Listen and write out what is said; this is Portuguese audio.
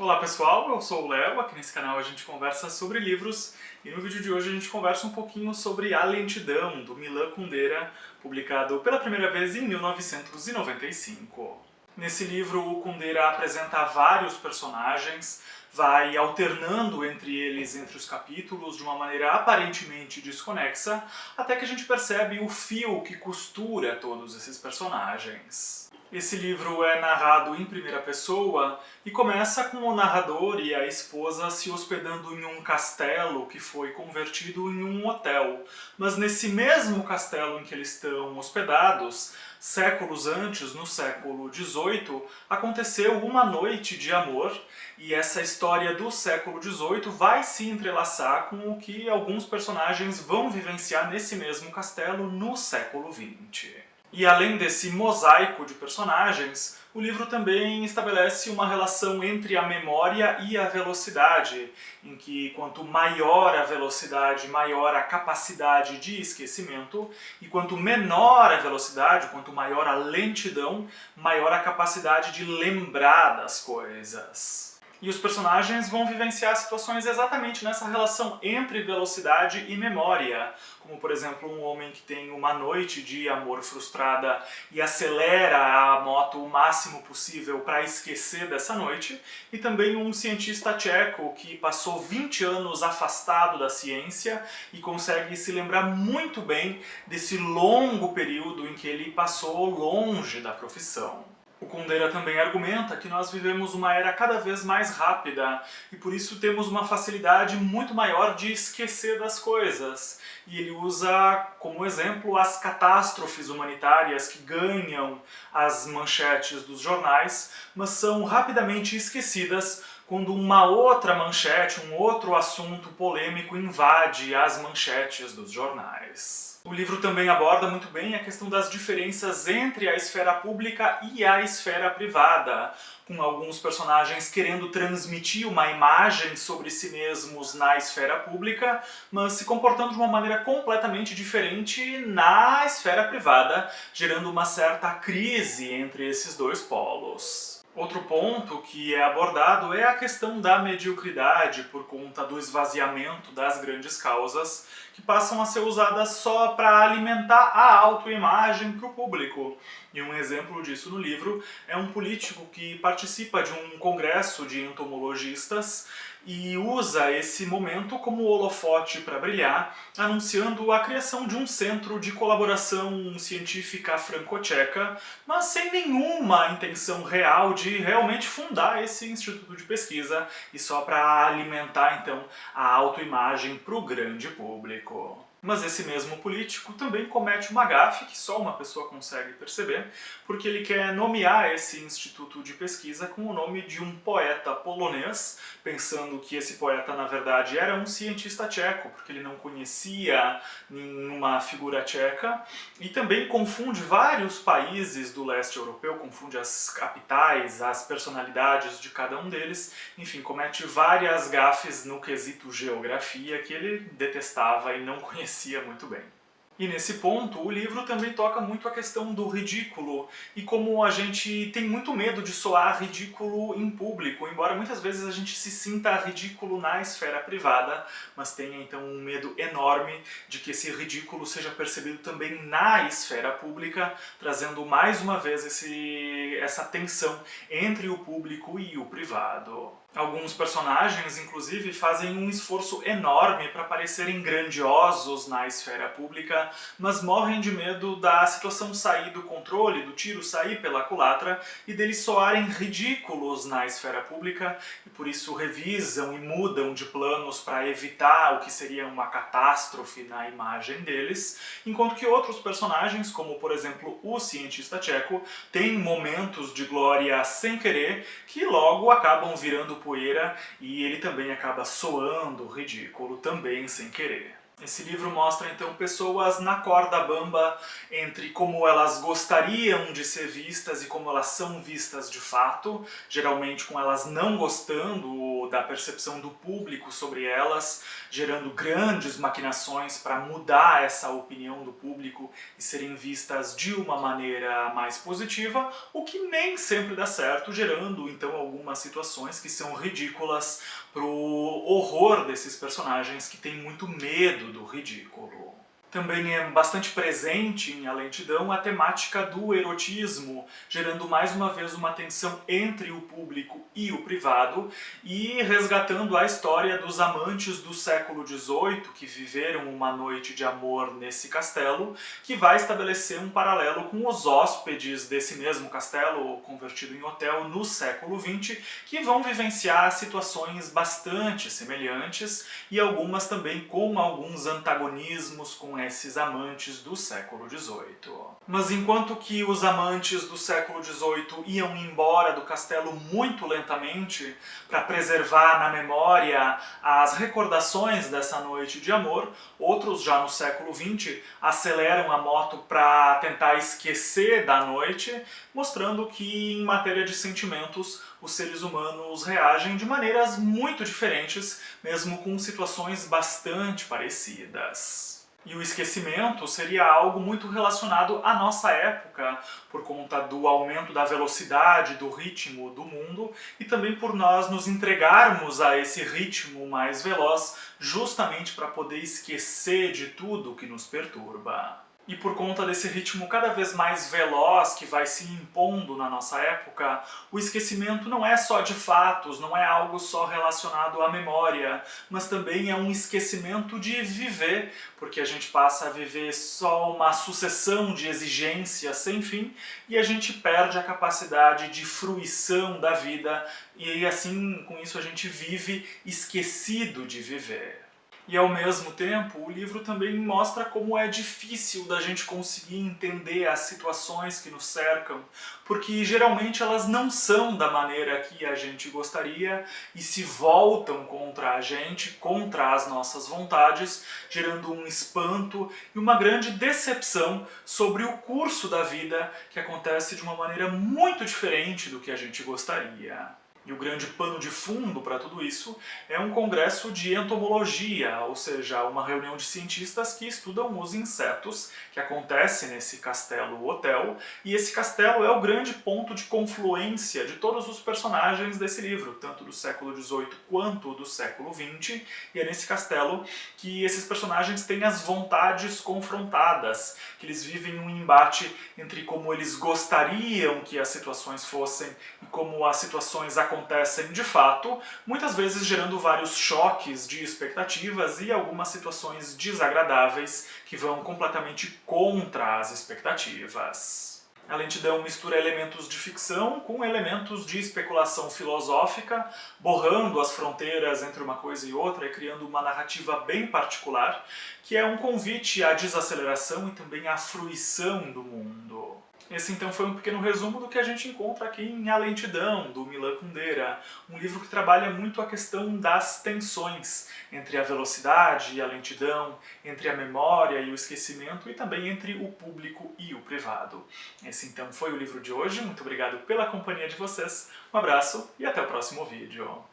Olá pessoal, eu sou o Léo, aqui nesse canal a gente conversa sobre livros e no vídeo de hoje a gente conversa um pouquinho sobre A Lentidão, do Milan Kundera, publicado pela primeira vez em 1995. Nesse livro o Kundera apresenta vários personagens, vai alternando entre eles, entre os capítulos, de uma maneira aparentemente desconexa, até que a gente percebe o fio que costura todos esses personagens. Esse livro é narrado em primeira pessoa e começa com o narrador e a esposa se hospedando em um castelo que foi convertido em um hotel. Mas nesse mesmo castelo em que eles estão hospedados, séculos antes, no século XVIII, aconteceu uma noite de amor e essa história do século XVIII vai se entrelaçar com o que alguns personagens vão vivenciar nesse mesmo castelo no século XX. E além desse mosaico de personagens, o livro também estabelece uma relação entre a memória e a velocidade, em que quanto maior a velocidade, maior a capacidade de esquecimento, e quanto menor a velocidade, quanto maior a lentidão, maior a capacidade de lembrar das coisas. E os personagens vão vivenciar situações exatamente nessa relação entre velocidade e memória, como por exemplo um homem que tem uma noite de amor frustrada e acelera a moto o máximo possível para esquecer dessa noite, e também um cientista tcheco que passou 20 anos afastado da ciência e consegue se lembrar muito bem desse longo período em que ele passou longe da profissão. O Kundera também argumenta que nós vivemos uma era cada vez mais rápida e por isso temos uma facilidade muito maior de esquecer das coisas. E ele usa como exemplo as catástrofes humanitárias que ganham as manchetes dos jornais, mas são rapidamente esquecidas quando uma outra manchete, um outro assunto polêmico invade as manchetes dos jornais. O livro também aborda muito bem a questão das diferenças entre a esfera pública e a esfera privada, com alguns personagens querendo transmitir uma imagem sobre si mesmos na esfera pública, mas se comportando de uma maneira completamente diferente na esfera privada, gerando uma certa crise entre esses dois polos. Outro ponto que é abordado é a questão da mediocridade por conta do esvaziamento das grandes causas, que passam a ser usadas só para alimentar a autoimagem para o público. E um exemplo disso no livro é um político que participa de um congresso de entomologistas e usa esse momento como holofote para brilhar, anunciando a criação de um centro de colaboração científica franco-tcheca, mas sem nenhuma intenção real de realmente fundar esse instituto de pesquisa, e só para alimentar então a autoimagem para o grande público. Mas esse mesmo político também comete uma gafe que só uma pessoa consegue perceber, porque ele quer nomear esse instituto de pesquisa com o nome de um poeta polonês, pensando que esse poeta na verdade era um cientista tcheco, porque ele não conhecia nenhuma figura tcheca, e também confunde vários países do leste europeu, confunde as capitais, as personalidades de cada um deles, enfim, comete várias gafes no quesito geografia que ele detestava e não conhecia muito bem. E nesse ponto, o livro também toca muito a questão do ridículo e como a gente tem muito medo de soar ridículo em público, embora muitas vezes a gente se sinta ridículo na esfera privada, mas tenha então um medo enorme de que esse ridículo seja percebido também na esfera pública, trazendo mais uma vez essa tensão entre o público e o privado. Alguns personagens, inclusive, fazem um esforço enorme para parecerem grandiosos na esfera pública, mas morrem de medo da situação sair do controle, do tiro sair pela culatra e deles soarem ridículos na esfera pública, e por isso revisam e mudam de planos para evitar o que seria uma catástrofe na imagem deles, enquanto que outros personagens, como por exemplo o cientista tcheco, têm momentos de glória sem querer que logo acabam virando poeira e ele também acaba soando ridículo também sem querer. Esse livro mostra então pessoas na corda bamba entre como elas gostariam de ser vistas e como elas são vistas de fato, geralmente com elas não gostando da percepção do público sobre elas, gerando grandes maquinações para mudar essa opinião do público e serem vistas de uma maneira mais positiva, o que nem sempre dá certo, gerando então algumas situações que são ridículas pro horror desses personagens que têm muito medo do ridículo. Também é bastante presente em A Lentidão a temática do erotismo, gerando mais uma vez uma tensão entre o público e o privado, e resgatando a história dos amantes do século XVIII que viveram uma noite de amor nesse castelo, que vai estabelecer um paralelo com os hóspedes desse mesmo castelo, convertido em hotel, no século XX, que vão vivenciar situações bastante semelhantes e algumas também com alguns antagonismos com esses amantes do século XVIII. Mas enquanto que os amantes do século XVIII iam embora do castelo muito lentamente para preservar na memória as recordações dessa noite de amor, outros já no século XX aceleram a moto para tentar esquecer da noite, mostrando que em matéria de sentimentos os seres humanos reagem de maneiras muito diferentes, mesmo com situações bastante parecidas. E o esquecimento seria algo muito relacionado à nossa época, por conta do aumento da velocidade, do ritmo do mundo, e também por nós nos entregarmos a esse ritmo mais veloz, justamente para poder esquecer de tudo que nos perturba. E por conta desse ritmo cada vez mais veloz que vai se impondo na nossa época, o esquecimento não é só de fatos, não é algo só relacionado à memória, mas também é um esquecimento de viver, porque a gente passa a viver só uma sucessão de exigências sem fim e a gente perde a capacidade de fruição da vida e assim, com isso, a gente vive esquecido de viver. E ao mesmo tempo, o livro também mostra como é difícil da gente conseguir entender as situações que nos cercam, porque geralmente elas não são da maneira que a gente gostaria e se voltam contra a gente, contra as nossas vontades, gerando um espanto e uma grande decepção sobre o curso da vida que acontece de uma maneira muito diferente do que a gente gostaria. E o grande pano de fundo para tudo isso é um congresso de entomologia, ou seja, uma reunião de cientistas que estudam os insetos, que acontece nesse castelo-hotel, e esse castelo é o grande ponto de confluência de todos os personagens desse livro, tanto do século XVIII quanto do século XX, e é nesse castelo que esses personagens têm as vontades confrontadas, que eles vivem um embate entre como eles gostariam que as situações fossem e como as situações acontecem de fato, muitas vezes gerando vários choques de expectativas e algumas situações desagradáveis que vão completamente contra as expectativas. A Lentidão mistura elementos de ficção com elementos de especulação filosófica, borrando as fronteiras entre uma coisa e outra e criando uma narrativa bem particular, que é um convite à desaceleração e também à fruição do mundo. Esse então foi um pequeno resumo do que a gente encontra aqui em A Lentidão, do Milan Kundera, um livro que trabalha muito a questão das tensões entre a velocidade e a lentidão, entre a memória e o esquecimento e também entre o público e o privado. Esse então foi o livro de hoje, muito obrigado pela companhia de vocês, um abraço e até o próximo vídeo.